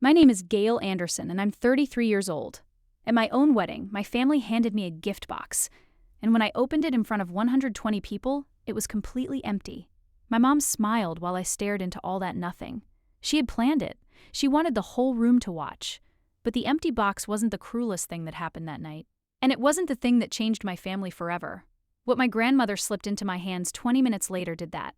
My name is Gail Anderson, and I'm 33 years old. At my own wedding, my family handed me a gift box, and when I opened it in front of 120 people, it was completely empty. My mom smiled while I stared into all that nothing. She had planned it. She wanted the whole room to watch. But the empty box wasn't the cruelest thing that happened that night. And it wasn't the thing that changed my family forever. What my grandmother slipped into my hands 20 minutes later did that.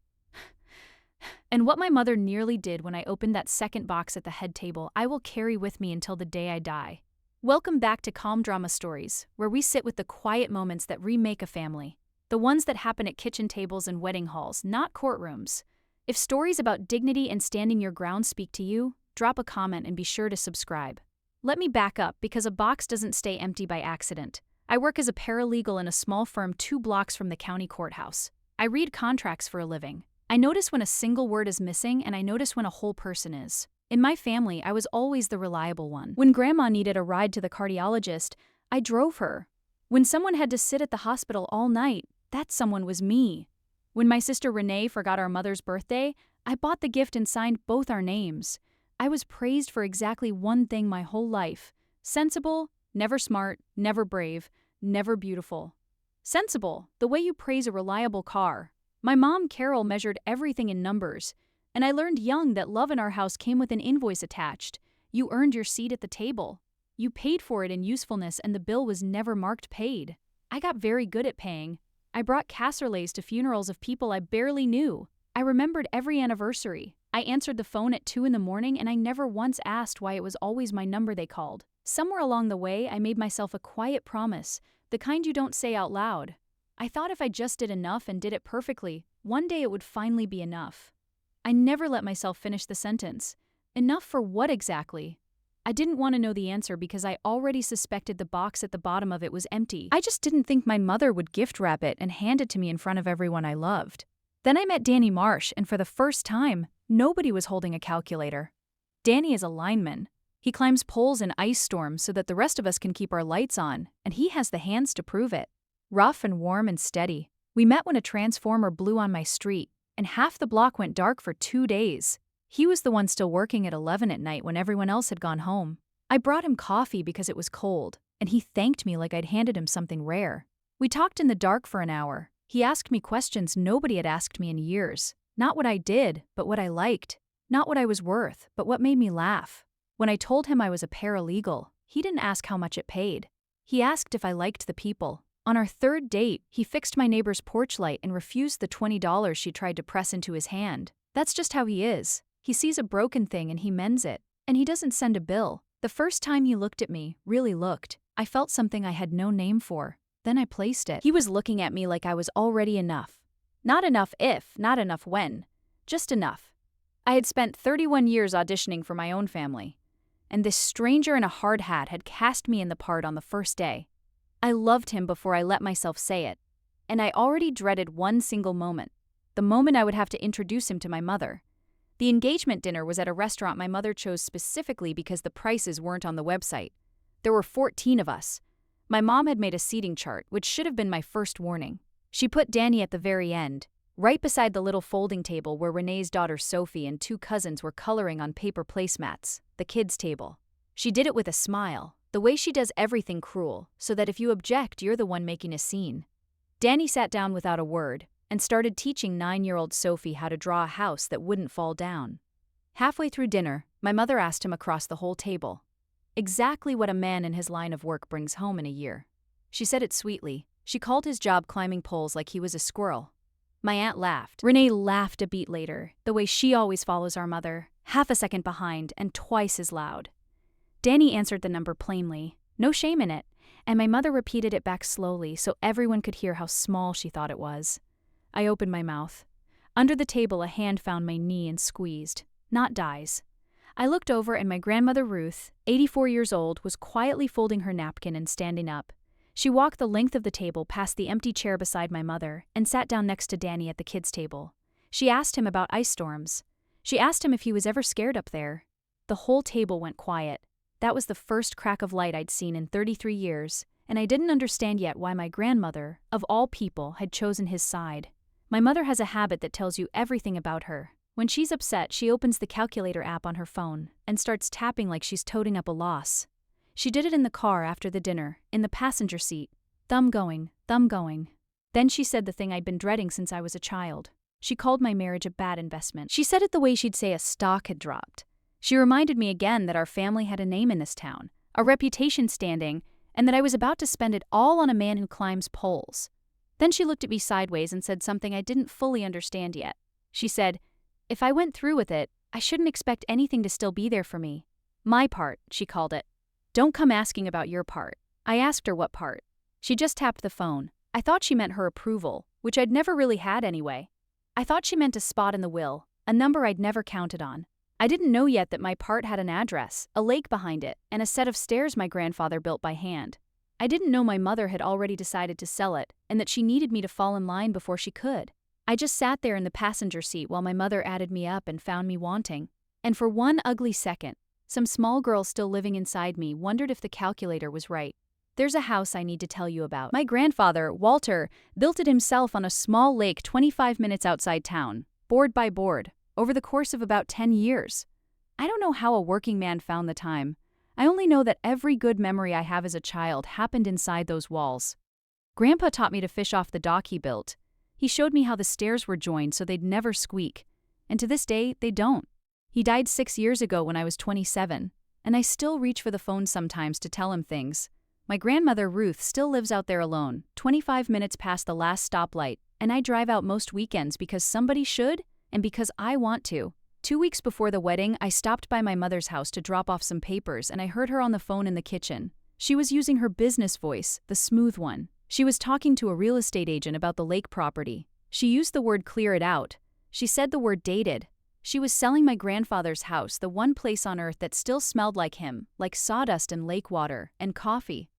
And what my mother nearly did when I opened that second box at the head table, I will carry with me until the day I die. Welcome back to Calm Drama Stories, where we sit with the quiet moments that remake a family. The ones that happen at kitchen tables and wedding halls, not courtrooms. If stories about dignity and standing your ground speak to you, drop a comment and be sure to subscribe. Let me back up because a box doesn't stay empty by accident. I work as a paralegal in a small firm 2 blocks from the county courthouse. I read contracts for a living. I notice when a single word is missing, and I notice when a whole person is. In my family, I was always the reliable one. When Grandma needed a ride to the cardiologist, I drove her. When someone had to sit at the hospital all night, that someone was me. When my sister Renee forgot our mother's birthday, I bought the gift and signed both our names. I was praised for exactly one thing my whole life: sensible, never smart, never brave, never beautiful. Sensible, the way you praise a reliable car. My mom, Carol, measured everything in numbers, and I learned young that love in our house came with an invoice attached. You earned your seat at the table. You paid for it in usefulness, and the bill was never marked paid. I got very good at paying. I brought casseroles to funerals of people I barely knew. I remembered every anniversary. I answered the phone at 2 in the morning, and I never once asked why it was always my number they called. Somewhere along the way, I made myself a quiet promise, the kind you don't say out loud. I thought if I just did enough and did it perfectly, one day it would finally be enough. I never let myself finish the sentence. Enough for what exactly? I didn't want to know the answer because I already suspected the box at the bottom of it was empty. I just didn't think my mother would gift wrap it and hand it to me in front of everyone I loved. Then I met Danny Marsh, and for the first time, nobody was holding a calculator. Danny is a lineman. He climbs poles in ice storms so that the rest of us can keep our lights on, and he has the hands to prove it. Rough and warm and steady. We met when a transformer blew on my street, and half the block went dark for 2 days. He was the one still working at 11 at night when everyone else had gone home. I brought him coffee because it was cold, and he thanked me like I'd handed him something rare. We talked in the dark for an hour. He asked me questions nobody had asked me in years. Not what I did, but what I liked. Not what I was worth, but what made me laugh. When I told him I was a paralegal, he didn't ask how much it paid. He asked if I liked the people. On our 3rd date, he fixed my neighbor's porch light and refused the $20 she tried to press into his hand. That's just how he is. He sees a broken thing and he mends it. And he doesn't send a bill. The first time he looked at me, really looked, I felt something I had no name for. Then I placed it. He was looking at me like I was already enough. Not enough if, not enough when. Just enough. I had spent 31 years auditioning for my own family, and this stranger in a hard hat had cast me in the part on the first day. I loved him before I let myself say it, and I already dreaded one single moment, the moment I would have to introduce him to my mother. The engagement dinner was at a restaurant my mother chose specifically because the prices weren't on the website. There were 14 of us. My mom had made a seating chart, which should have been my first warning. She put Danny at the very end, right beside the little folding table where Renee's daughter Sophie and 2 cousins were coloring on paper placemats, the kids' table. She did it with a smile, the way she does everything cruel, so that if you object, you're the one making a scene. Danny sat down without a word and started teaching 9-year-old Sophie how to draw a house that wouldn't fall down. Halfway through dinner, my mother asked him across the whole table exactly what a man in his line of work brings home in a year. She said it sweetly. She called his job climbing poles like he was a squirrel. My aunt laughed. Renee laughed a beat later, the way she always follows our mother, half a second behind and twice as loud. Danny answered the number plainly, no shame in it, and my mother repeated it back slowly so everyone could hear how small she thought it was. I opened my mouth. Under the table, a hand found my knee and squeezed. Not Di's. I looked over and my grandmother Ruth, 84 years old, was quietly folding her napkin and standing up. She walked the length of the table past the empty chair beside my mother and sat down next to Danny at the kids' table. She asked him about ice storms. She asked him if he was ever scared up there. The whole table went quiet. That was the first crack of light I'd seen in 33 years, and I didn't understand yet why my grandmother, of all people, had chosen his side. My mother has a habit that tells you everything about her. When she's upset, she opens the calculator app on her phone and starts tapping like she's toting up a loss. She did it in the car after the dinner, in the passenger seat. Thumb going, thumb going. Then she said the thing I'd been dreading since I was a child. She called my marriage a bad investment. She said it the way she'd say a stock had dropped. She reminded me again that our family had a name in this town, a reputation standing, and that I was about to spend it all on a man who climbs poles. Then she looked at me sideways and said something I didn't fully understand yet. She said, if I went through with it, I shouldn't expect anything to still be there for me. My part, she called it. Don't come asking about your part. I asked her what part. She just tapped the phone. I thought she meant her approval, which I'd never really had anyway. I thought she meant a spot in the will, a number I'd never counted on. I didn't know yet that my part had an address, a lake behind it, and a set of stairs my grandfather built by hand. I didn't know my mother had already decided to sell it, and that she needed me to fall in line before she could. I just sat there in the passenger seat while my mother added me up and found me wanting. And for one ugly second, some small girl still living inside me wondered if the calculator was right. There's a house I need to tell you about. My grandfather, Walter, built it himself on a small lake 25 minutes outside town, board by board, over the course of about 10 years. I don't know how a working man found the time. I only know that every good memory I have as a child happened inside those walls. Grandpa taught me to fish off the dock he built. He showed me how the stairs were joined so they'd never squeak, and to this day, they don't. He died 6 years ago when I was 27, and I still reach for the phone sometimes to tell him things. My grandmother Ruth still lives out there alone, 25 minutes past the last stoplight, and I drive out most weekends because somebody should and because I want to. 2 weeks before the wedding, I stopped by my mother's house to drop off some papers, and I heard her on the phone in the kitchen. She was using her business voice, the smooth one. She was talking to a real estate agent about the lake property. She used the word clear it out. She said the word dated. She was selling my grandfather's house, the one place on earth that still smelled like him, like sawdust and lake water and coffee.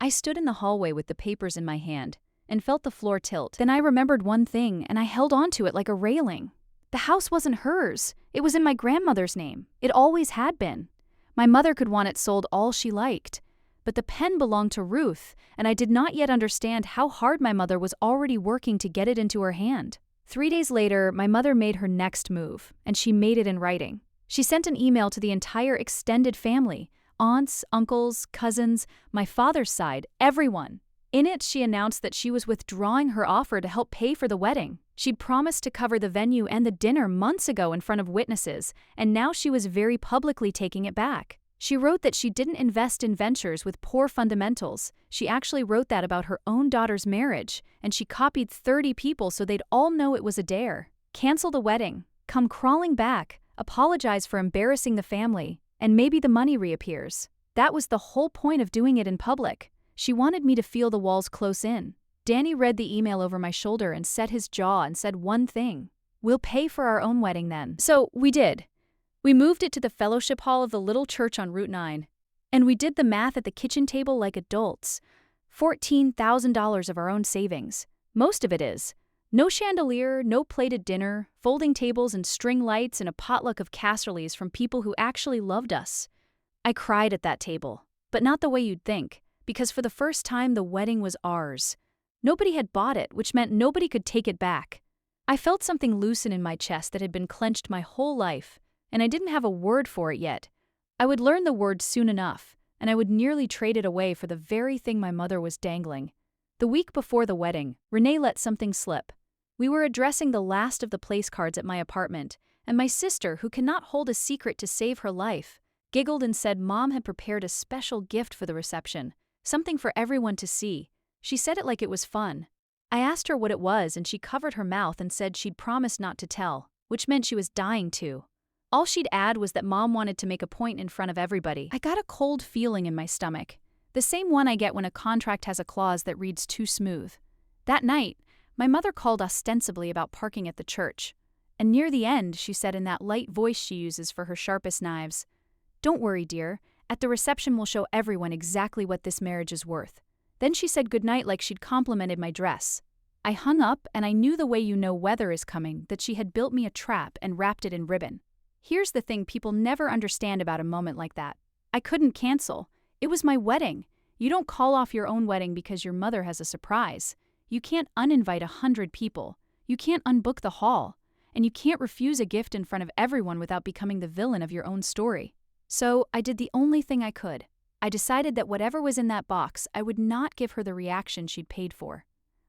I stood in the hallway with the papers in my hand and felt the floor tilt. Then I remembered one thing, and I held on to it like a railing. The house wasn't hers. It was in my grandmother's name. It always had been. My mother could want it sold all she liked. But the pen belonged to Ruth, and I did not yet understand how hard my mother was already working to get it into her hand. 3 days later, my mother made her next move, and she made it in writing. She sent an email to the entire extended family, aunts, uncles, cousins, my father's side, everyone. In it, she announced that she was withdrawing her offer to help pay for the wedding. She'd promised to cover the venue and the dinner months ago in front of witnesses, and now she was very publicly taking it back. She wrote that she didn't invest in ventures with poor fundamentals. She actually wrote that about her own daughter's marriage, and she copied 30 people so they'd all know it was a dare. Cancel the wedding, come crawling back, apologize for embarrassing the family, and maybe the money reappears. That was the whole point of doing it in public. She wanted me to feel the walls close in. Danny read the email over my shoulder and set his jaw and said one thing: "We'll pay for our own wedding then." So we did. We moved it to the fellowship hall of the little church on Route 9. And we did the math at the kitchen table like adults. $14,000 of our own savings. Most of it is. No chandelier, no plated dinner, folding tables and string lights, and a potluck of casseroles from people who actually loved us. I cried at that table, but not the way you'd think, because for the first time the wedding was ours. Nobody had bought it, which meant nobody could take it back. I felt something loosen in my chest that had been clenched my whole life, and I didn't have a word for it yet. I would learn the word soon enough, and I would nearly trade it away for the very thing my mother was dangling. The week before the wedding, Renee let something slip. We were addressing the last of the place cards at my apartment, and my sister, who cannot hold a secret to save her life, giggled and said Mom had prepared a special gift for the reception, something for everyone to see. She said it like it was fun. I asked her what it was, and she covered her mouth and said she'd promised not to tell, which meant she was dying to. All she'd add was that Mom wanted to make a point in front of everybody. I got a cold feeling in my stomach, the same one I get when a contract has a clause that reads too smooth. That night, my mother called ostensibly about parking at the church, and near the end she said in that light voice she uses for her sharpest knives, "Don't worry, dear. At the reception we'll show everyone exactly what this marriage is worth." Then she said goodnight like she'd complimented my dress. I hung up, and I knew the way you know weather is coming, that she had built me a trap and wrapped it in ribbon. Here's the thing people never understand about a moment like that. I couldn't cancel. It was my wedding. You don't call off your own wedding because your mother has a surprise. You can't uninvite 100 people. You can't unbook the hall. and you can't refuse a gift in front of everyone without becoming the villain of your own story. So I did the only thing I could. I decided that whatever was in that box, I would not give her the reaction she'd paid for.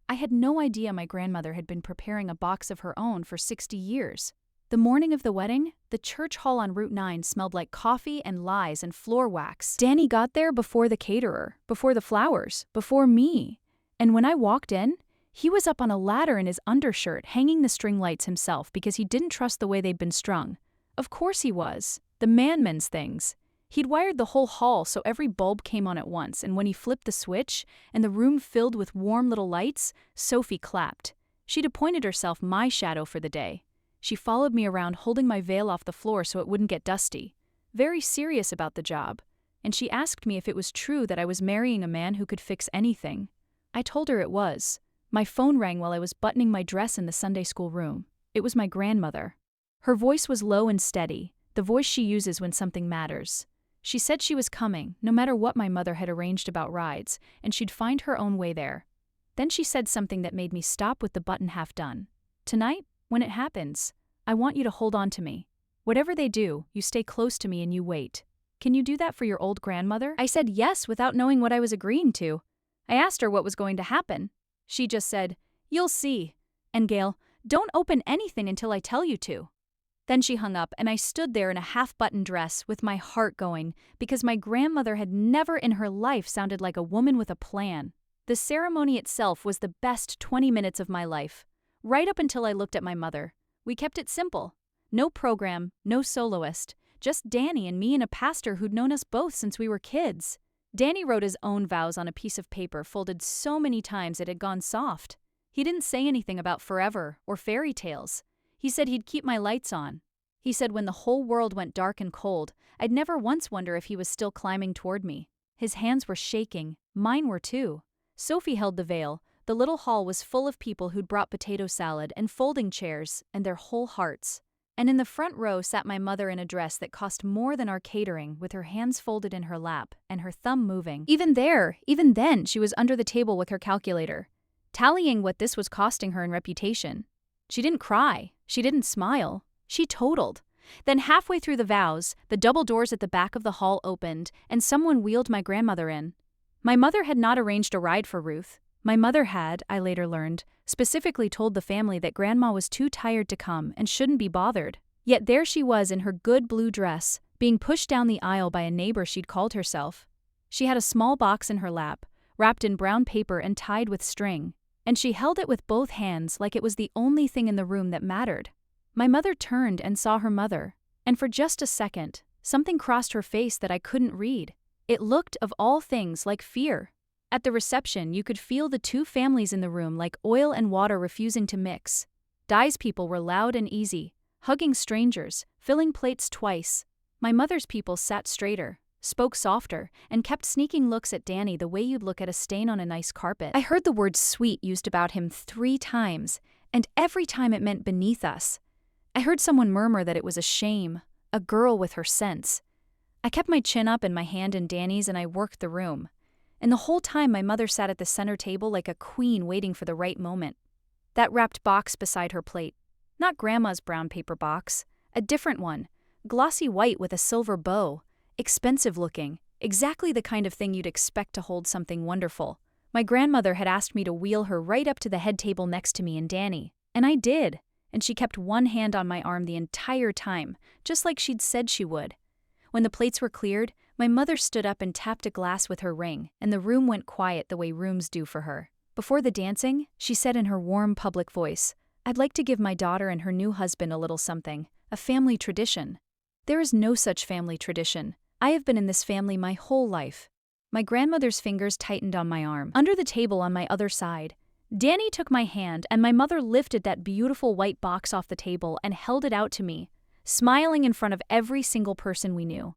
I had no idea my grandmother had been preparing a box of her own for 60 years. The morning of the wedding, the church hall on Route 9 smelled like coffee and lies and floor wax. Danny got there before the caterer, before the flowers, before me. And when I walked in, he was up on a ladder in his undershirt, hanging the string lights himself because he didn't trust the way they'd been strung. Of course he was. The man's things. He'd wired the whole hall so every bulb came on at once, and when he flipped the switch and the room filled with warm little lights, Sophie clapped. She'd appointed herself my shadow for the day. She followed me around holding my veil off the floor so it wouldn't get dusty, very serious about the job, and she asked me if it was true that I was marrying a man who could fix anything. I told her it was. My phone rang while I was buttoning my dress in the Sunday school room. It was my grandmother. Her voice was low and steady, the voice she uses when something matters. She said she was coming, no matter what my mother had arranged about rides, and she'd find her own way there. Then she said something that made me stop with the button half done. Tonight, when it happens, I want you to hold on to me. Whatever they do, you stay close to me and you wait. Can you do that for your old grandmother? I said yes without knowing what I was agreeing to. I asked her what was going to happen. She just said, "You'll see. And Gail, don't open anything until I tell you to." Then she hung up, and I stood there in a half-buttoned dress with my heart going because my grandmother had never in her life sounded like a woman with a plan. The ceremony itself was the best 20 minutes of my life, right up until I looked at my mother. We kept it simple. No program, no soloist, just Danny and me and a pastor who'd known us both since we were kids. Danny wrote his own vows on a piece of paper folded so many times it had gone soft. He didn't say anything about forever or fairy tales. He said he'd keep my lights on. He said when the whole world went dark and cold, I'd never once wonder if he was still climbing toward me. His hands were shaking. Mine were too. Sophie held the veil. The little hall was full of people who'd brought potato salad and folding chairs and their whole hearts. And in the front row sat my mother in a dress that cost more than our catering, with her hands folded in her lap and her thumb moving. Even then, she was under the table with her calculator, tallying what this was costing her in reputation. She didn't cry. She didn't smile. She totaled. Then halfway through the vows, the double doors at the back of the hall opened, and someone wheeled my grandmother in. My mother had not arranged a ride for Ruth. My mother had, I later learned, specifically told the family that Grandma was too tired to come and shouldn't be bothered. Yet there she was in her good blue dress, being pushed down the aisle by a neighbor she'd called herself. She had a small box in her lap, wrapped in brown paper and tied with string, and she held it with both hands like it was the only thing in the room that mattered. My mother turned and saw her mother, and for just a second, something crossed her face that I couldn't read. It looked, of all things, like fear. At the reception, you could feel the two families in the room like oil and water refusing to mix. Di's people were loud and easy, hugging strangers, filling plates twice. My mother's people sat straighter, spoke softer, and kept sneaking looks at Danny the way you'd look at a stain on a nice carpet. I heard the word sweet used about him 3 times, and every time it meant beneath us. I heard someone murmur that it was a shame, a girl with her sense. I kept my chin up and my hand in Danny's and I worked the room. And the whole time my mother sat at the center table like a queen waiting for the right moment. That wrapped box beside her plate. Not Grandma's brown paper box. A different one. Glossy white with a silver bow. Expensive looking. Exactly the kind of thing you'd expect to hold something wonderful. My grandmother had asked me to wheel her right up to the head table next to me and Danny. And I did. And she kept one hand on my arm the entire time, just like she'd said she would. When the plates were cleared, my mother stood up and tapped a glass with her ring, and the room went quiet the way rooms do for her. Before the dancing, she said in her warm public voice, "I'd like to give my daughter and her new husband a little something, a family tradition." There is no such family tradition. I have been in this family my whole life. My grandmother's fingers tightened on my arm. Under the table on my other side, Danny took my hand and my mother lifted that beautiful white box off the table and held it out to me, smiling in front of every single person we knew.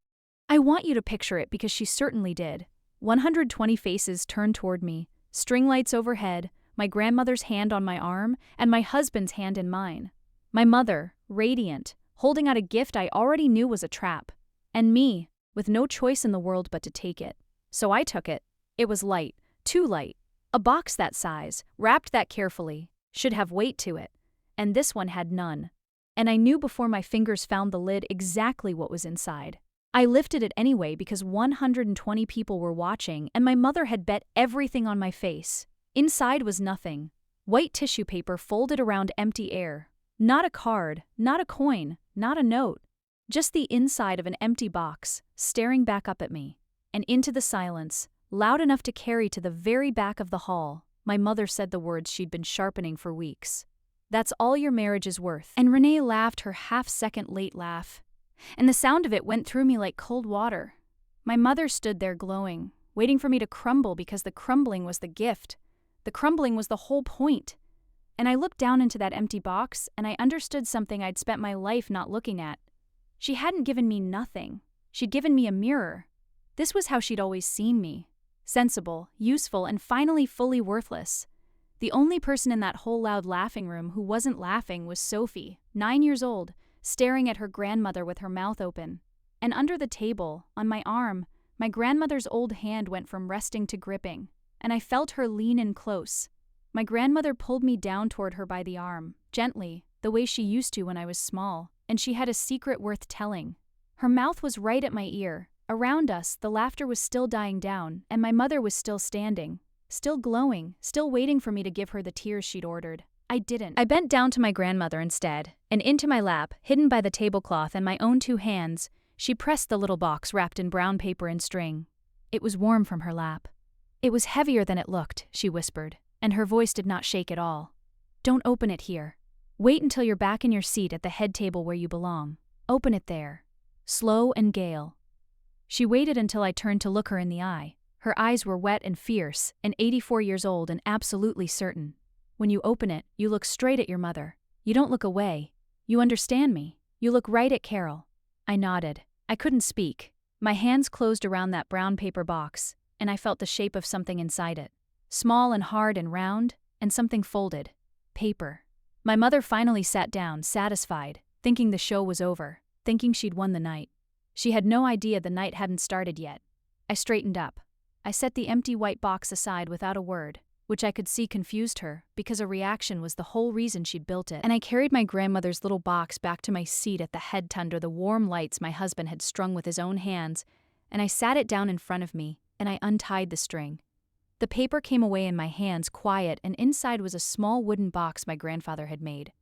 I want you to picture it because she certainly did. 120 faces turned toward me, string lights overhead, my grandmother's hand on my arm, and my husband's hand in mine. My mother, radiant, holding out a gift I already knew was a trap. And me, with no choice in the world but to take it. So I took it. It was light, too light. A box that size, wrapped that carefully, should have weight to it. And this one had none. and I knew before my fingers found the lid exactly what was inside. I lifted it anyway because 120 people were watching, and my mother had bet everything on my face. Inside was nothing. White tissue paper folded around empty air. Not a card, not a coin, not a note. Just the inside of an empty box, staring back up at me. And into the silence, loud enough to carry to the very back of the hall, my mother said the words she'd been sharpening for weeks. "That's all your marriage is worth." And Renee laughed her half-second late laugh, and the sound of it went through me like cold water. My mother stood there glowing, waiting for me to crumble because the crumbling was the gift. The crumbling was the whole point. And I looked down into that empty box, and I understood something I'd spent my life not looking at. She hadn't given me nothing. She'd given me a mirror. This was how she'd always seen me. Sensible, useful, and finally fully worthless. The only person in that whole loud laughing room who wasn't laughing was Sophie, 9 years old, staring at her grandmother with her mouth open. And under the table, on my arm, my grandmother's old hand went from resting to gripping, and I felt her lean in close. My grandmother pulled me down toward her by the arm, gently, the way she used to when I was small, and she had a secret worth telling. Her mouth was right at my ear. Around us, the laughter was still dying down, and my mother was still standing, still glowing, still waiting for me to give her the tears she'd ordered. I didn't. I bent down to my grandmother instead, and into my lap, hidden by the tablecloth and my own 2 hands, she pressed the little box wrapped in brown paper and string. It was warm from her lap. "It was heavier than it looked," she whispered, and her voice did not shake at all. "Don't open it here. Wait until you're back in your seat at the head table where you belong. Open it there. Slow and Gale." She waited until I turned to look her in the eye. Her eyes were wet and fierce, and 84 years old and absolutely certain. "When you open it, you look straight at your mother. You don't look away. You understand me. You look right at Carol." I nodded. I couldn't speak. My hands closed around that brown paper box, and I felt the shape of something inside it. Small and hard and round, and something folded. Paper. My mother finally sat down, satisfied, thinking the show was over, thinking she'd won the night. She had no idea the night hadn't started yet. I straightened up. I set the empty white box aside without a word, which I could see confused her, because a reaction was the whole reason she'd built it. And I carried my grandmother's little box back to my seat at the head under the warm lights my husband had strung with his own hands, and I sat it down in front of me, and I untied the string. The paper came away in my hands quiet, and inside was a small wooden box my grandfather had made.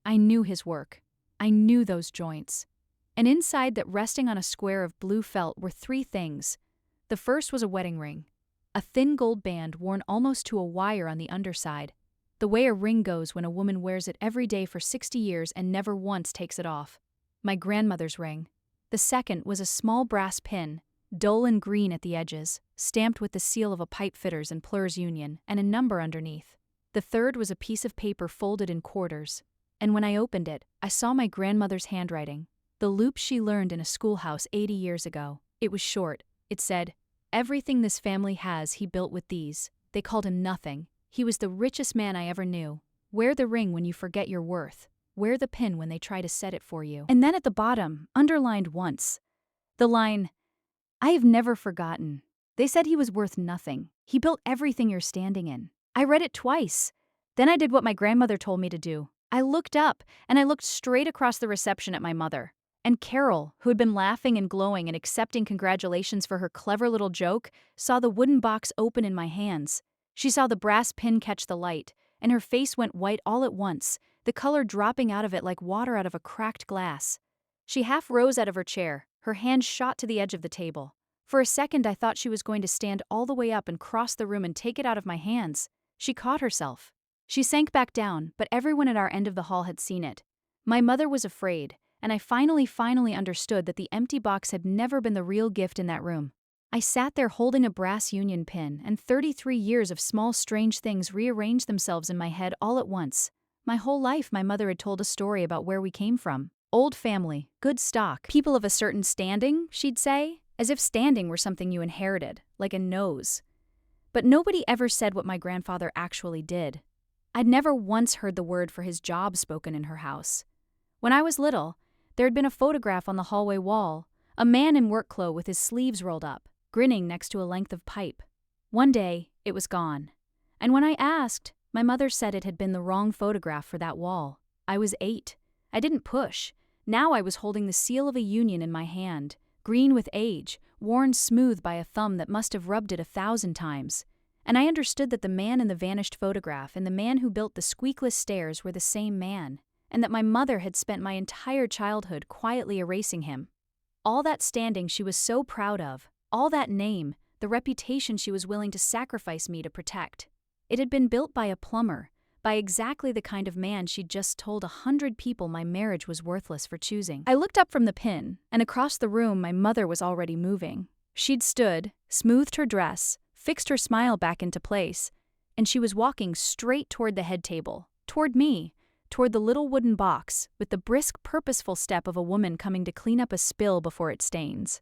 I knew his work. I knew those joints. And inside that, resting on a square of blue felt, were 3 things. The first was a wedding ring. A thin gold band worn almost to a wire on the underside, the way a ring goes when a woman wears it every day for 60 years and never once takes it off. My grandmother's ring. The second was a small brass pin, dull and green at the edges, stamped with the seal of a pipe fitters and plurs union, and a number underneath. The third was a piece of paper folded in quarters, and when I opened it, I saw my grandmother's handwriting, the loop she learned in a schoolhouse 80 years ago. It was short. It said, "Everything this family has he built with these. They called him nothing. He was the richest man I ever knew. Wear the ring when you forget your worth. Wear the pin when they try to set it for you." And then at the bottom, underlined once, the line, "I have never forgotten. They said he was worth nothing. He built everything you're standing in." I read it twice. Then I did what my grandmother told me to do. I looked up, and I looked straight across the reception at my mother. And Carol, who had been laughing and glowing and accepting congratulations for her clever little joke, saw the wooden box open in my hands. She saw the brass pin catch the light, and her face went white all at once, the color dropping out of it like water out of a cracked glass. She half rose out of her chair, her hand shot to the edge of the table. For a second I thought she was going to stand all the way up and cross the room and take it out of my hands. She caught herself. She sank back down, but everyone at our end of the hall had seen it. My mother was afraid, and I finally understood that the empty box had never been the real gift in that room. I sat there holding a brass union pin, and 33 years of small strange things rearranged themselves in my head all at once. My whole life my mother had told a story about where we came from. Old family, good stock, people of a certain standing, she'd say, as if standing were something you inherited, like a nose. But nobody ever said what my grandfather actually did. I'd never once heard the word for his job spoken in her house. When I was little, there had been a photograph on the hallway wall, a man in work clothes with his sleeves rolled up, grinning next to a length of pipe. One day, it was gone. And when I asked, my mother said it had been the wrong photograph for that wall. I was 8. I didn't push. Now I was holding the seal of a union in my hand, green with age, worn smooth by a thumb that must have rubbed it 1,000 times. And I understood that the man in the vanished photograph and the man who built the squeakless stairs were the same man, and that my mother had spent my entire childhood quietly erasing him. All that standing she was so proud of, all that name, the reputation she was willing to sacrifice me to protect. It had been built by a plumber, by exactly the kind of man she'd just told 100 people my marriage was worthless for choosing. I looked up from the pin, and across the room my mother was already moving. She'd stood, smoothed her dress, fixed her smile back into place, and she was walking straight toward the head table, toward me, toward the little wooden box, with the brisk, purposeful step of a woman coming to clean up a spill before it stains.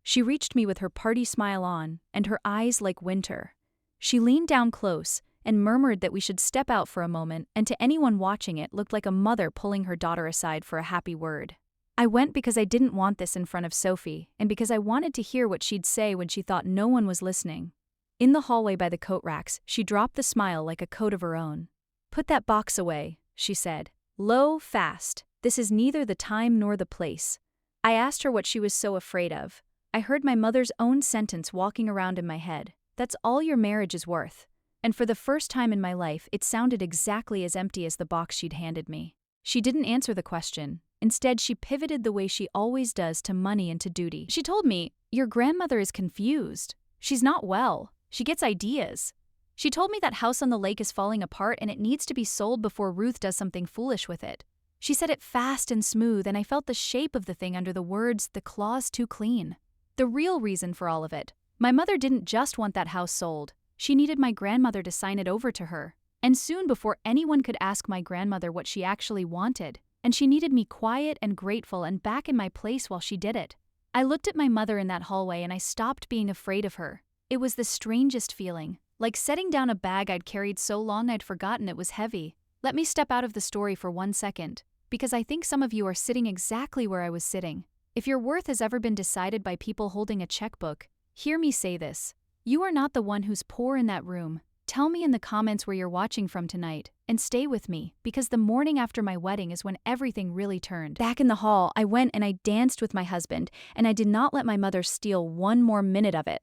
She reached me with her party smile on, and her eyes like winter. She leaned down close and murmured that we should step out for a moment, and to anyone watching it looked like a mother pulling her daughter aside for a happy word. I went because I didn't want this in front of Sophie, and because I wanted to hear what she'd say when she thought no one was listening. In the hallway by the coat racks, she dropped the smile like a coat of her own. "Put that box away," she said. "Low, fast. This is neither the time nor the place." I asked her what she was so afraid of. I heard my mother's own sentence walking around in my head. "That's all your marriage is worth." And for the first time in my life, it sounded exactly as empty as the box she'd handed me. She didn't answer the question. Instead, she pivoted the way she always does to money and to duty. She told me, "Your grandmother is confused. She's not well. She gets ideas." She told me that house on the lake is falling apart and it needs to be sold before Ruth does something foolish with it. She said it fast and smooth, and I felt the shape of the thing under the words, "The claw's too clean." The real reason for all of it. My mother didn't just want that house sold. She needed my grandmother to sign it over to her. And soon before anyone could ask my grandmother what she actually wanted. And she needed me quiet and grateful and back in my place while she did it. I looked at my mother in that hallway and I stopped being afraid of her. It was the strangest feeling. Like setting down a bag I'd carried so long I'd forgotten it was heavy. Let me step out of the story for 1 second, because I think some of you are sitting exactly where I was sitting. If your worth has ever been decided by people holding a checkbook, hear me say this. You are not the one who's poor in that room. Tell me in the comments where you're watching from tonight, and stay with me, because the morning after my wedding is when everything really turned. Back in the hall, I went and I danced with my husband, and I did not let my mother steal one more minute of it.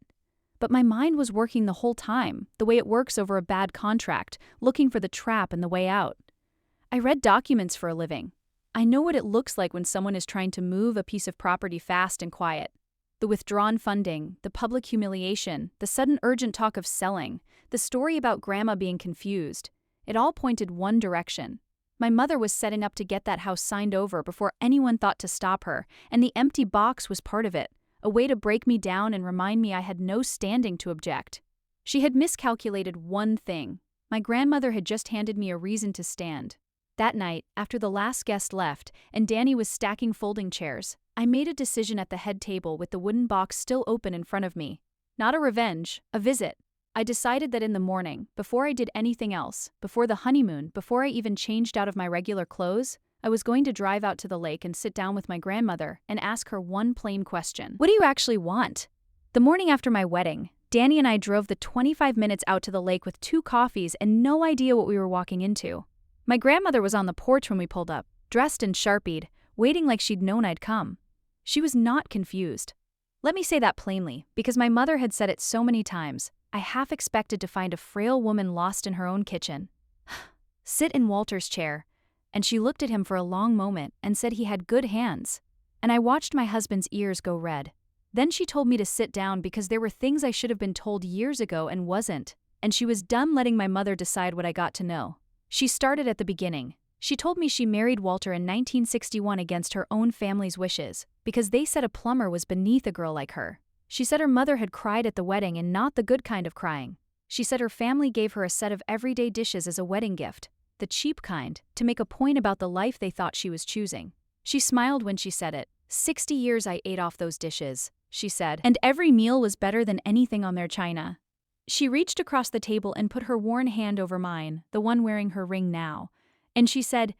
But my mind was working the whole time, the way it works over a bad contract, looking for the trap and the way out. I read documents for a living. I know what it looks like when someone is trying to move a piece of property fast and quiet. The withdrawn funding, the public humiliation, the sudden urgent talk of selling, the story about Grandma being confused. It all pointed one direction. My mother was setting up to get that house signed over before anyone thought to stop her, and the empty box was part of it, a way to break me down and remind me I had no standing to object. She had miscalculated one thing. My grandmother had just handed me a reason to stand. That night, after the last guest left and Danny was stacking folding chairs, I made a decision at the head table with the wooden box still open in front of me. Not a revenge, a visit. I decided that in the morning, before I did anything else, before the honeymoon, before I even changed out of my regular clothes, I was going to drive out to the lake and sit down with my grandmother and ask her one plain question. What do you actually want? The morning after my wedding, Danny and I drove the 25 minutes out to the lake with 2 coffees and no idea what we were walking into. My grandmother was on the porch when we pulled up, dressed and sharpied, waiting like she'd known I'd come. She was not confused. Let me say that plainly, because my mother had said it so many times. I half expected to find a frail woman lost in her own kitchen. Sit in Walter's chair. And she looked at him for a long moment and said he had good hands. And I watched my husband's ears go red. Then she told me to sit down because there were things I should have been told years ago and wasn't. And she was done letting my mother decide what I got to know. She started at the beginning. She told me she married Walter in 1961 against her own family's wishes, because they said a plumber was beneath a girl like her. She said her mother had cried at the wedding and not the good kind of crying. She said her family gave her a set of everyday dishes as a wedding gift, the cheap kind, to make a point about the life they thought she was choosing. She smiled when she said it. 60 years I ate off those dishes, she said, and every meal was better than anything on their china. She reached across the table and put her worn hand over mine, the one wearing her ring now. And she said,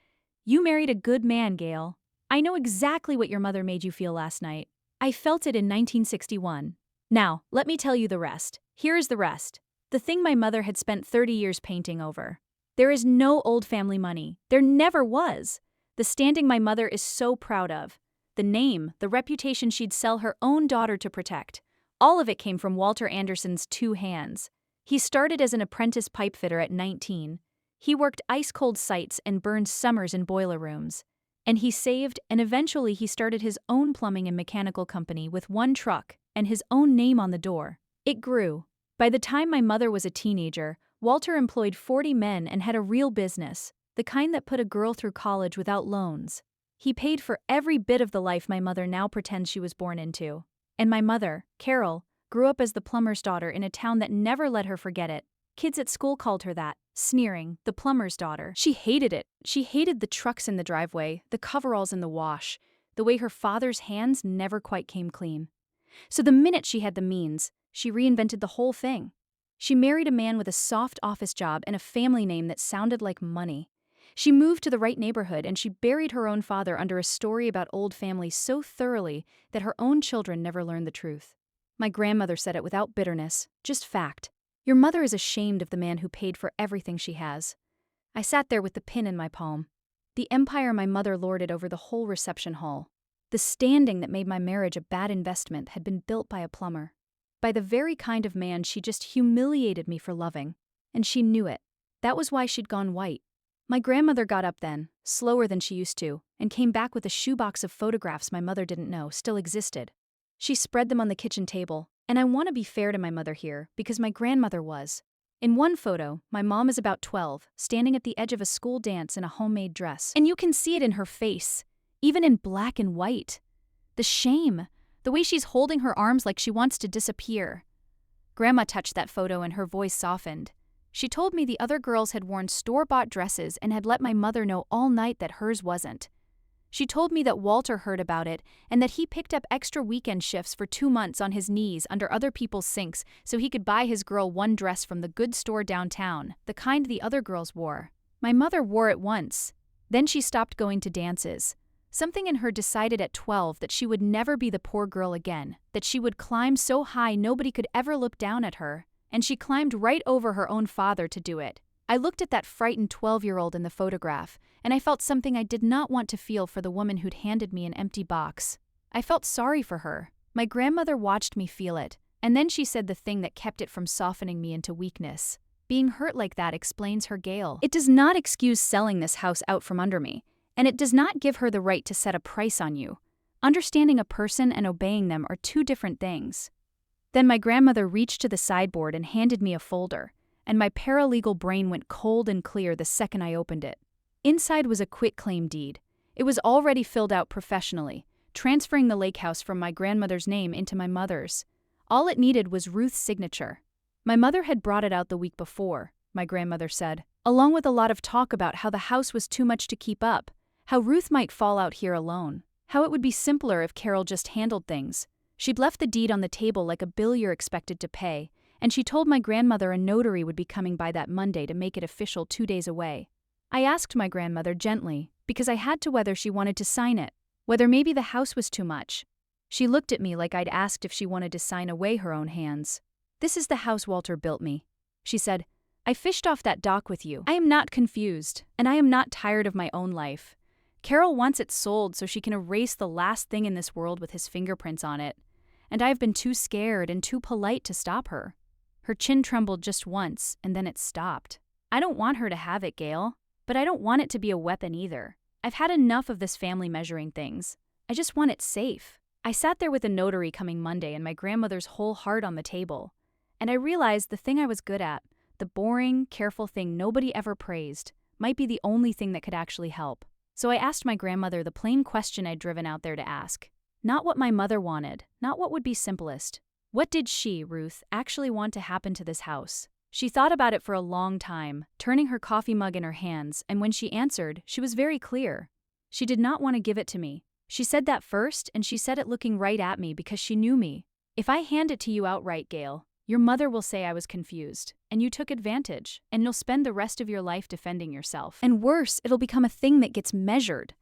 "You married a good man, Gail. I know exactly what your mother made you feel last night. I felt it in 1961. Now, let me tell you the rest. Here is the rest. The thing my mother had spent 30 years painting over. There is no old family money. There never was. The standing my mother is so proud of. The name, the reputation she'd sell her own daughter to protect. All of it came from Walter Anderson's two hands. He started as an apprentice pipefitter at 19. He worked ice-cold sites and burned summers in boiler rooms. And he saved, and eventually he started his own plumbing and mechanical company with one truck and his own name on the door. It grew. By the time my mother was a teenager, Walter employed 40 men and had a real business, the kind that put a girl through college without loans. He paid for every bit of the life my mother now pretends she was born into. And my mother, Carol, grew up as the plumber's daughter in a town that never let her forget it. Kids at school called her that, sneering, the plumber's daughter. She hated it. She hated the trucks in the driveway, the coveralls in the wash, the way her father's hands never quite came clean. So the minute she had the means, she reinvented the whole thing. She married a man with a soft office job and a family name that sounded like money. She moved to the right neighborhood and she buried her own father under a story about old families so thoroughly that her own children never learned the truth. My grandmother said it without bitterness, just fact. Your mother is ashamed of the man who paid for everything she has. I sat there with the pin in my palm. The empire my mother lorded over the whole reception hall. The standing that made my marriage a bad investment had been built by a plumber. By the very kind of man she just humiliated me for loving. And she knew it. That was why she'd gone white. My grandmother got up then, slower than she used to, and came back with a shoebox of photographs my mother didn't know still existed. She spread them on the kitchen table, and I want to be fair to my mother here because my grandmother was. In one photo, my mom is about 12, standing at the edge of a school dance in a homemade dress. And you can see it in her face, even in black and white. The shame, the way she's holding her arms like she wants to disappear. Grandma touched that photo and her voice softened. She told me the other girls had worn store-bought dresses and had let my mother know all night that hers wasn't. She told me that Walter heard about it and that he picked up extra weekend shifts for 2 months on his knees under other people's sinks so he could buy his girl one dress from the good store downtown, the kind the other girls wore. My mother wore it once. Then she stopped going to dances. Something in her decided at 12 that she would never be the poor girl again, that she would climb so high nobody could ever look down at her. And she climbed right over her own father to do it. I looked at that frightened 12-year-old in the photograph, and I felt something I did not want to feel for the woman who'd handed me an empty box. I felt sorry for her. My grandmother watched me feel it, and then she said the thing that kept it from softening me into weakness. Being hurt like that explains her Gail. It does not excuse selling this house out from under me, and it does not give her the right to set a price on you. Understanding a person and obeying them are two different things. Then my grandmother reached to the sideboard and handed me a folder, and my paralegal brain went cold and clear the second I opened it. Inside was a quitclaim deed. It was already filled out professionally, transferring the lake house from my grandmother's name into my mother's. All it needed was Ruth's signature. My mother had brought it out the week before, my grandmother said, along with a lot of talk about how the house was too much to keep up, how Ruth might fall out here alone, how it would be simpler if Carol just handled things. She'd left the deed on the table like a bill you're expected to pay, and she told my grandmother a notary would be coming by that Monday to make it official 2 days away. I asked my grandmother gently, because I had to whether she wanted to sign it, whether maybe the house was too much. She looked at me like I'd asked if she wanted to sign away her own hands. "This is the house Walter built me," she said. "I fished off that dock with you. I am not confused, and I am not tired of my own life. Carol wants it sold so she can erase the last thing in this world with his fingerprints on it. And I've been too scared and too polite to stop her." Her chin trembled just once, and then it stopped. "I don't want her to have it, Gail, but I don't want it to be a weapon either. I've had enough of this family measuring things. I just want it safe." I sat there with the notary coming Monday and my grandmother's whole heart on the table. And I realized the thing I was good at, the boring, careful thing nobody ever praised, might be the only thing that could actually help. So I asked my grandmother the plain question I'd driven out there to ask. Not what my mother wanted, not what would be simplest. What did she, Ruth, actually want to happen to this house? She thought about it for a long time, turning her coffee mug in her hands, and when she answered, she was very clear. She did not want to give it to me. She said that first, and she said it looking right at me because she knew me. "If I hand it to you outright, Gail, your mother will say I was confused, and you took advantage, and you'll spend the rest of your life defending yourself. And worse, it'll become a thing that gets measured.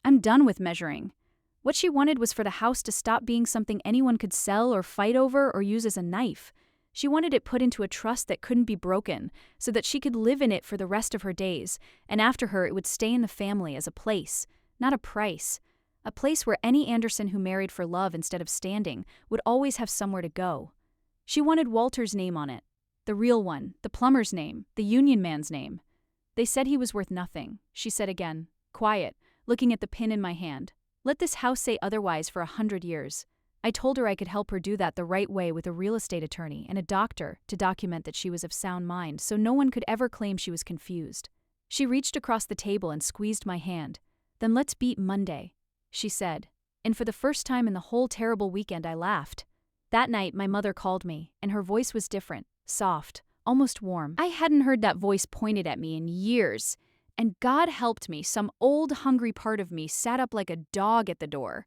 I'm done with measuring." What she wanted was for the house to stop being something anyone could sell or fight over or use as a knife. She wanted it put into a trust that couldn't be broken, so that she could live in it for the rest of her days, and after her it would stay in the family as a place, not a price. A place where any Anderson who married for love instead of standing would always have somewhere to go. She wanted Walter's name on it. The real one, the plumber's name, the union man's name. They said he was worth nothing, she said again, quiet, looking at the pin in my hand. Let this house say otherwise for 100 years. I told her I could help her do that the right way with a real estate attorney and a doctor to document that she was of sound mind so no one could ever claim she was confused. She reached across the table and squeezed my hand. Then let's beat Monday, she said. And for the first time in the whole terrible weekend, I laughed. That night, my mother called me, and her voice was different, soft, almost warm. I hadn't heard that voice pointed at me in years. And God helped me, some old, hungry part of me sat up like a dog at the door.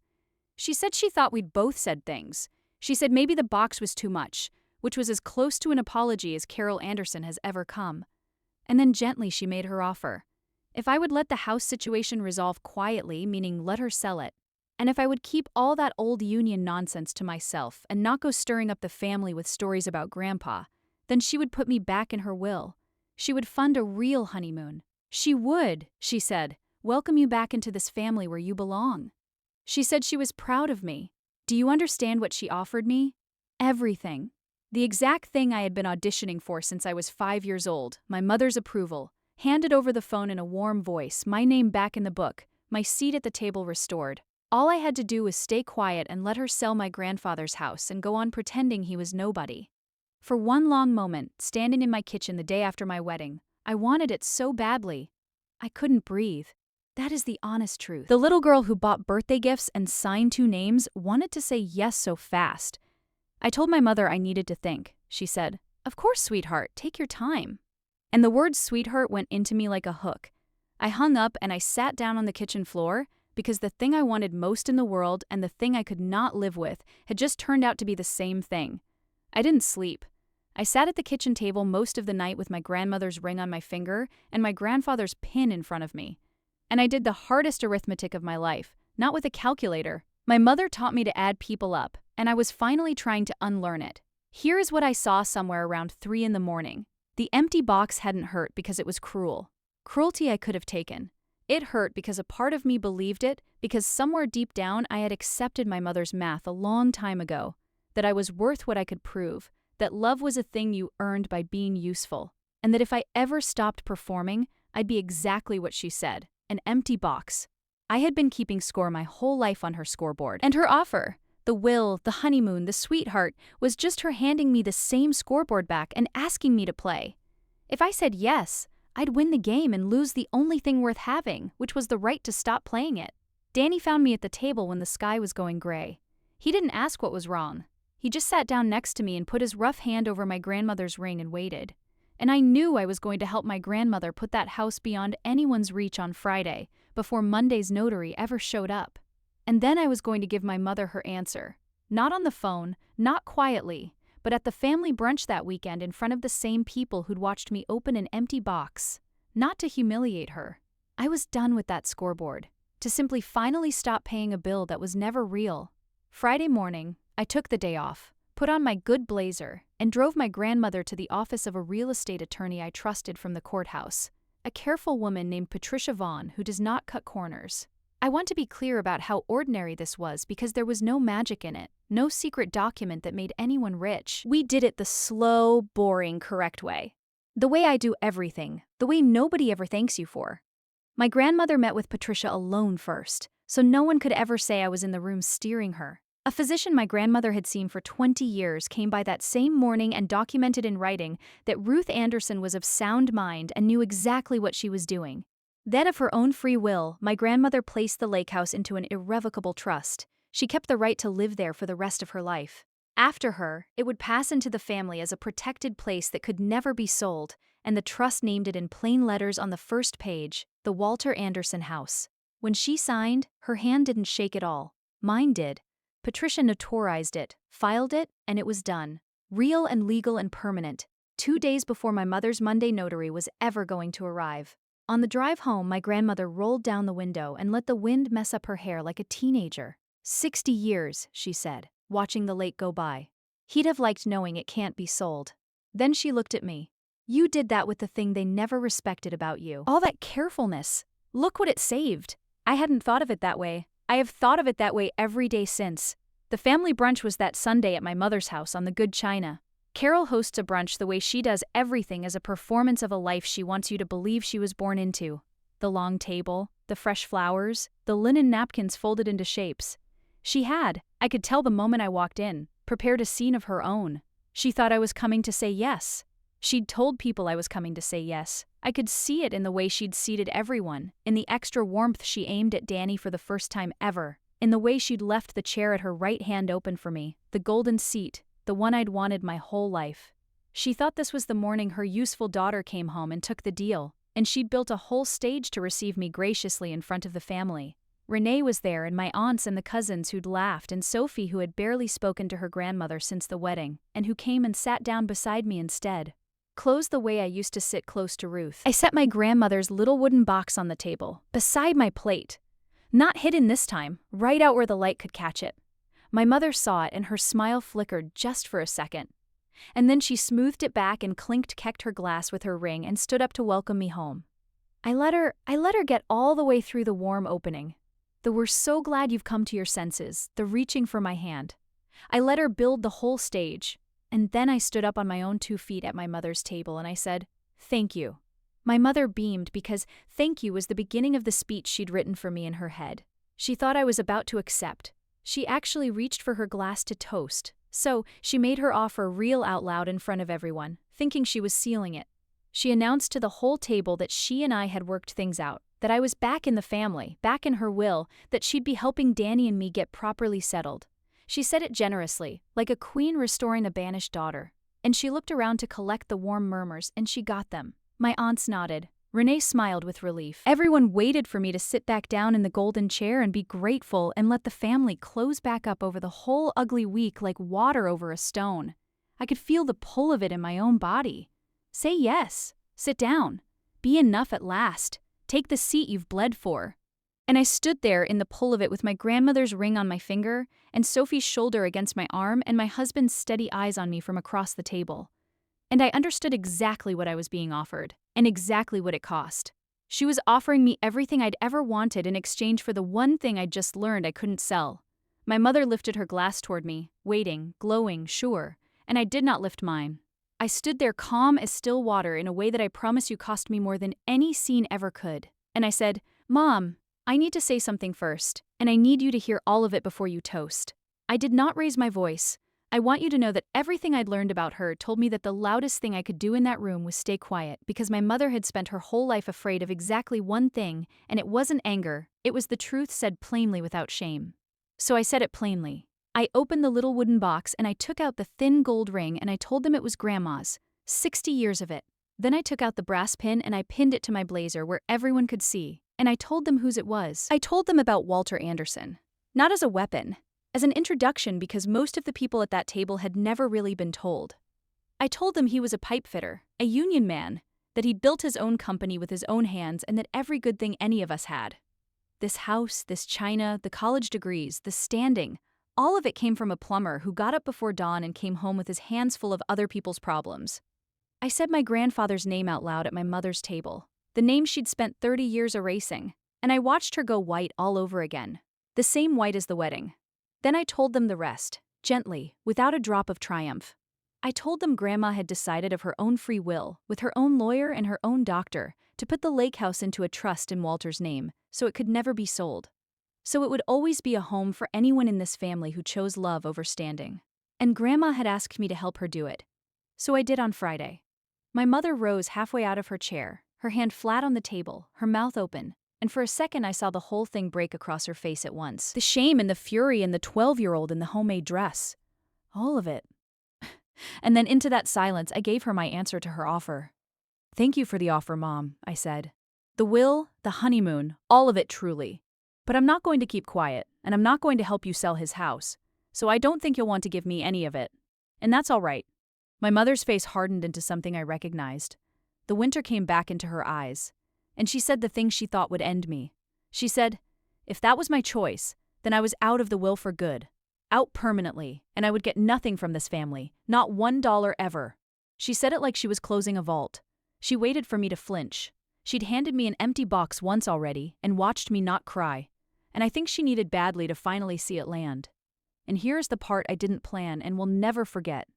She said she thought we'd both said things. She said maybe the box was too much, which was as close to an apology as Carol Anderson has ever come. And then gently she made her offer. If I would let the house situation resolve quietly, meaning let her sell it, and if I would keep all that old union nonsense to myself and not go stirring up the family with stories about Grandpa, then she would put me back in her will. She would fund a real honeymoon. She would, she said, welcome you back into this family where you belong. She said she was proud of me. Do you understand what she offered me? Everything. The exact thing I had been auditioning for since I was 5 years old, my mother's approval, handed over the phone in a warm voice, my name back in the book, my seat at the table restored. All I had to do was stay quiet and let her sell my grandfather's house and go on pretending he was nobody. For one long moment, standing in my kitchen the day after my wedding, I wanted it so badly. I couldn't breathe. That is the honest truth. The little girl who bought birthday gifts and signed 2 names wanted to say yes so fast. I told my mother I needed to think. She said, "Of course, sweetheart, take your time." And the word sweetheart went into me like a hook. I hung up and I sat down on the kitchen floor because the thing I wanted most in the world and the thing I could not live with had just turned out to be the same thing. I didn't sleep. I sat at the kitchen table most of the night with my grandmother's ring on my finger and my grandfather's pin in front of me. And I did the hardest arithmetic of my life, not with a calculator. My mother taught me to add people up, and I was finally trying to unlearn it. Here is what I saw somewhere around 3 in the morning. The empty box hadn't hurt because it was cruel. Cruelty I could have taken. It hurt because a part of me believed it, because somewhere deep down I had accepted my mother's math a long time ago, that I was worth what I could prove, that love was a thing you earned by being useful, and that if I ever stopped performing, I'd be exactly what she said, an empty box. I had been keeping score my whole life on her scoreboard, and her offer, the will, the honeymoon, the sweetheart, was just her handing me the same scoreboard back and asking me to play. If I said yes, I'd win the game and lose the only thing worth having, which was the right to stop playing it. Danny found me at the table when the sky was going gray. He didn't ask what was wrong. He just sat down next to me and put his rough hand over my grandmother's ring and waited. And I knew I was going to help my grandmother put that house beyond anyone's reach on Friday, before Monday's notary ever showed up. And then I was going to give my mother her answer. Not on the phone, not quietly, but at the family brunch that weekend in front of the same people who'd watched me open an empty box. Not to humiliate her. I was done with that scoreboard. To simply finally stop paying a bill that was never real. Friday morning, I took the day off, put on my good blazer, and drove my grandmother to the office of a real estate attorney I trusted from the courthouse. A careful woman named Patricia Vaughn who does not cut corners. I want to be clear about how ordinary this was because there was no magic in it, no secret document that made anyone rich. We did it the slow, boring, correct way. The way I do everything, the way nobody ever thanks you for. My grandmother met with Patricia alone first, so no one could ever say I was in the room steering her. A physician my grandmother had seen for 20 years came by that same morning and documented in writing that Ruth Anderson was of sound mind and knew exactly what she was doing. Then of her own free will, my grandmother placed the lake house into an irrevocable trust. She kept the right to live there for the rest of her life. After her, it would pass into the family as a protected place that could never be sold, and the trust named it in plain letters on the first page, the Walter Anderson House. When she signed, her hand didn't shake at all. Mine did. Patricia notarized it, filed it, and it was done. Real and legal and permanent. 2 days before my mother's Monday notary was ever going to arrive. On the drive home, my grandmother rolled down the window and let the wind mess up her hair like a teenager. 60 years, she said, watching the lake go by. He'd have liked knowing it can't be sold. Then she looked at me. You did that with the thing they never respected about you. All that carefulness. Look what it saved. I hadn't thought of it that way. I have thought of it that way every day since. The family brunch was that Sunday at my mother's house on the Good China. Carol hosts a brunch the way she does everything as a performance of a life she wants you to believe she was born into. The long table, the fresh flowers, the linen napkins folded into shapes. She had, I could tell the moment I walked in, prepared a scene of her own. She thought I was coming to say yes. She'd told people I was coming to say yes. I could see it in the way she'd seated everyone, in the extra warmth she aimed at Danny for the first time ever, in the way she'd left the chair at her right hand open for me, the golden seat, the one I'd wanted my whole life. She thought this was the morning her useful daughter came home and took the deal, and she'd built a whole stage to receive me graciously in front of the family. Renee was there, and my aunts and the cousins who'd laughed, and Sophie, who had barely spoken to her grandmother since the wedding, and who came and sat down beside me instead. Close the way I used to sit close to Ruth. I set my grandmother's little wooden box on the table, beside my plate. Not hidden this time, right out where the light could catch it. My mother saw it, and her smile flickered just for a second. And then she smoothed it back and kecked her glass with her ring and stood up to welcome me home. I let her get all the way through the warm opening. The "we're so glad you've come to your senses," the reaching for my hand. I let her build the whole stage, and then I stood up on my own 2 feet at my mother's table and I said, "Thank you." My mother beamed because thank you was the beginning of the speech she'd written for me in her head. She thought I was about to accept. She actually reached for her glass to toast, so she made her offer real out loud in front of everyone, thinking she was sealing it. She announced to the whole table that she and I had worked things out, that I was back in the family, back in her will, that she'd be helping Danny and me get properly settled. She said it generously, like a queen restoring a banished daughter, and she looked around to collect the warm murmurs, and she got them. My aunts nodded. Renee smiled with relief. Everyone waited for me to sit back down in the golden chair and be grateful and let the family close back up over the whole ugly week like water over a stone. I could feel the pull of it in my own body. Say yes. Sit down. Be enough at last. Take the seat you've bled for. And I stood there in the pull of it with my grandmother's ring on my finger and Sophie's shoulder against my arm and my husband's steady eyes on me from across the table. And I understood exactly what I was being offered, and exactly what it cost. She was offering me everything I'd ever wanted in exchange for the one thing I'd just learned I couldn't sell. My mother lifted her glass toward me, waiting, glowing, sure, and I did not lift mine. I stood there calm as still water in a way that I promise you cost me more than any scene ever could. And I said, "Mom, I need to say something first, and I need you to hear all of it before you toast." I did not raise my voice. I want you to know that everything I'd learned about her told me that the loudest thing I could do in that room was stay quiet, because my mother had spent her whole life afraid of exactly one thing, and it wasn't anger, it was the truth said plainly without shame. So I said it plainly. I opened the little wooden box and I took out the thin gold ring and I told them it was Grandma's, 60 years of it. Then I took out the brass pin and I pinned it to my blazer where everyone could see, and I told them whose it was. I told them about Walter Anderson. Not as a weapon, as an introduction, because most of the people at that table had never really been told. I told them he was a pipe fitter, a union man, that he'd built his own company with his own hands, and that every good thing any of us had. This house, this china, the college degrees, the standing, all of it came from a plumber who got up before dawn and came home with his hands full of other people's problems. I said my grandfather's name out loud at my mother's table, the name she'd spent 30 years erasing, and I watched her go white all over again, the same white as the wedding. Then I told them the rest, gently, without a drop of triumph. I told them Grandma had decided of her own free will, with her own lawyer and her own doctor, to put the lake house into a trust in Walter's name, so it could never be sold. So it would always be a home for anyone in this family who chose love over standing. And Grandma had asked me to help her do it. So I did on Friday. My mother rose halfway out of her chair, her hand flat on the table, her mouth open, and for a second I saw the whole thing break across her face at once. The shame and the fury and the 12-year-old in the homemade dress. All of it. And then into that silence I gave her my answer to her offer. "Thank you for the offer, Mom," I said. "The will, the honeymoon, all of it truly. But I'm not going to keep quiet, and I'm not going to help you sell his house, so I don't think you'll want to give me any of it. And that's all right." My mother's face hardened into something I recognized. The winter came back into her eyes, and she said the thing she thought would end me. She said, if that was my choice, then I was out of the will for good. Out permanently, and I would get nothing from this family, not $1 ever. She said it like she was closing a vault. She waited for me to flinch. She'd handed me an empty box once already and watched me not cry, and I think she needed badly to finally see it land. And here's the part I didn't plan and will never forget.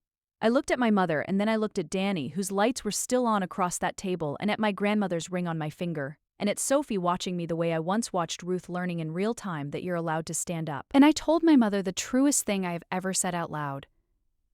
I looked at my mother and then I looked at Danny, whose lights were still on across that table, and at my grandmother's ring on my finger, and at Sophie watching me the way I once watched Ruth learning in real time that you're allowed to stand up. And I told my mother the truest thing I have ever said out loud.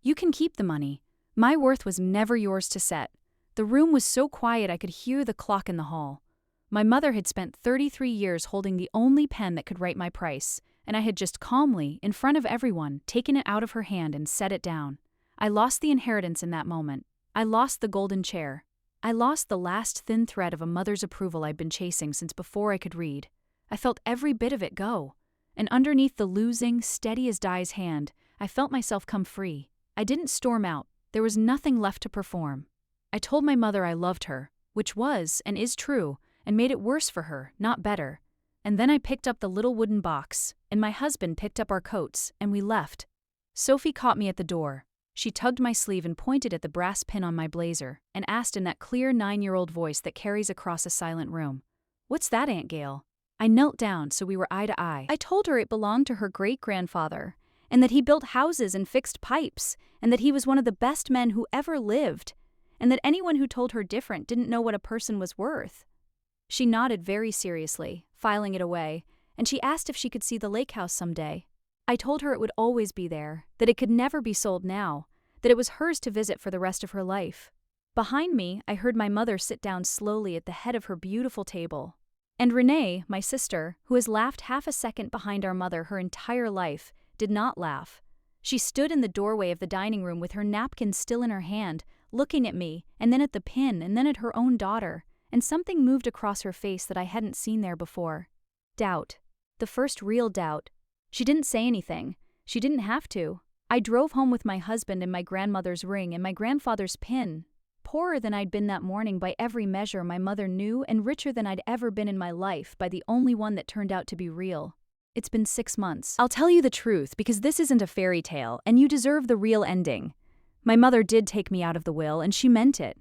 You can keep the money. My worth was never yours to set. The room was so quiet I could hear the clock in the hall. My mother had spent 33 years holding the only pen that could write my price, and I had just calmly, in front of everyone, taken it out of her hand and set it down. I lost the inheritance in that moment. I lost the golden chair. I lost the last thin thread of a mother's approval I'd been chasing since before I could read. I felt every bit of it go. And underneath the losing, steady as die's hand, I felt myself come free. I didn't storm out. There was nothing left to perform. I told my mother I loved her, which was and is true, and made it worse for her, not better. And then I picked up the little wooden box, and my husband picked up our coats, and we left. Sophie caught me at the door. She tugged my sleeve and pointed at the brass pin on my blazer, and asked in that clear 9-year-old voice that carries across a silent room, "What's that, Aunt Gail?" I knelt down so we were eye to eye. I told her it belonged to her great-grandfather, and that he built houses and fixed pipes, and that he was one of the best men who ever lived, and that anyone who told her different didn't know what a person was worth. She nodded very seriously, filing it away, and she asked if she could see the lake house someday. I told her it would always be there, that it could never be sold now, that it was hers to visit for the rest of her life. Behind me, I heard my mother sit down slowly at the head of her beautiful table. And Renee, my sister, who has laughed half a second behind our mother her entire life, did not laugh. She stood in the doorway of the dining room with her napkin still in her hand, looking at me, and then at the pin, and then at her own daughter, and something moved across her face that I hadn't seen there before. Doubt. The first real doubt. She didn't say anything. She didn't have to. I drove home with my husband and my grandmother's ring and my grandfather's pin. Poorer than I'd been that morning by every measure my mother knew, and richer than I'd ever been in my life by the only one that turned out to be real. It's been 6 months. I'll tell you the truth because this isn't a fairy tale, and you deserve the real ending. My mother did take me out of the will, and she meant it.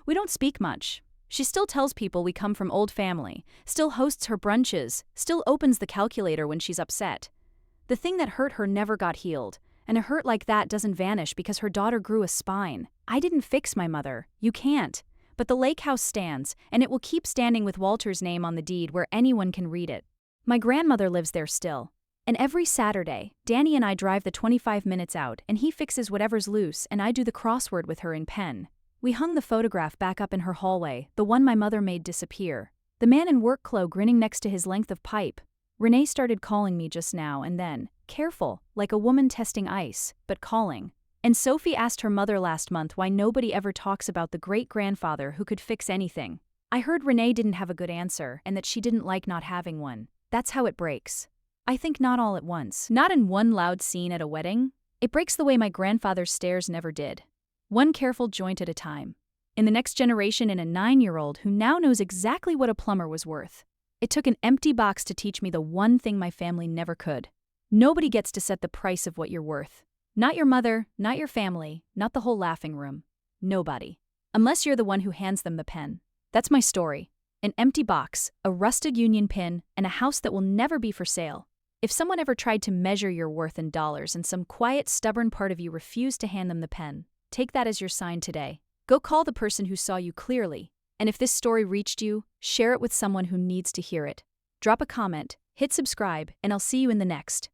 We don't speak much. She still tells people we come from old family, still hosts her brunches, still opens the calculator when she's upset. The thing that hurt her never got healed, and a hurt like that doesn't vanish because her daughter grew a spine. I didn't fix my mother. You can't. But the lake house stands, and it will keep standing with Walter's name on the deed where anyone can read it. My grandmother lives there still. And every Saturday, Danny and I drive the 25 minutes out, and he fixes whatever's loose, and I do the crossword with her in pen. We hung the photograph back up in her hallway, the one my mother made disappear. The man in work clothes grinning next to his length of pipe. Renee started calling me just now and then, careful, like a woman testing ice, but calling. And Sophie asked her mother last month why nobody ever talks about the great-grandfather who could fix anything. I heard Renee didn't have a good answer and that she didn't like not having one. That's how it breaks. I think not all at once. Not in one loud scene at a wedding. It breaks the way my grandfather's stairs never did. One careful joint at a time. In the next generation in a 9-year-old who now knows exactly what a plumber was worth. It took an empty box to teach me the one thing my family never could. Nobody gets to set the price of what you're worth. Not your mother, not your family, not the whole laughing room. Nobody. Unless you're the one who hands them the pen. That's my story. An empty box, a rusted union pin, and a house that will never be for sale. If someone ever tried to measure your worth in dollars and some quiet, stubborn part of you refused to hand them the pen, take that as your sign today. Go call the person who saw you clearly. And if this story reached you, share it with someone who needs to hear it. Drop a comment, hit subscribe, and I'll see you in the next.